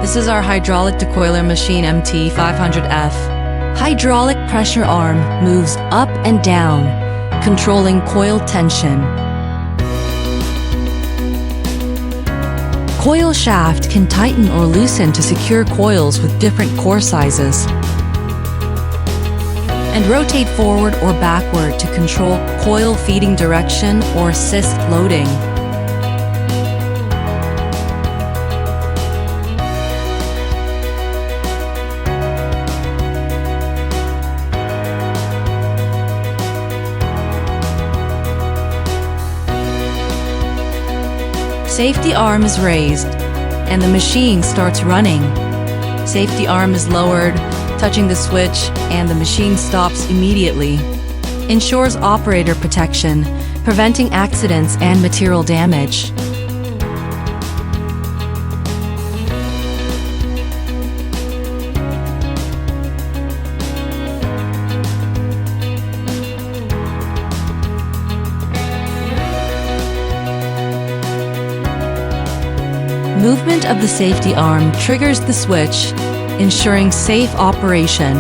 This is our hydraulic decoiler machine MT500F. Hydraulic pressure arm moves up and down, controlling coil tension. Coil shaft can tighten or loosen to secure coils with different core sizes, and rotate forward or backward to control coil feeding direction or assist loading. Safety arm is raised, and the machine starts running. Safety arm is lowered, touching the switch, and the machine stops immediately. Ensures operator protection, preventing accidents and material damage. Movement of the safety arm triggers the switch, ensuring safe operation.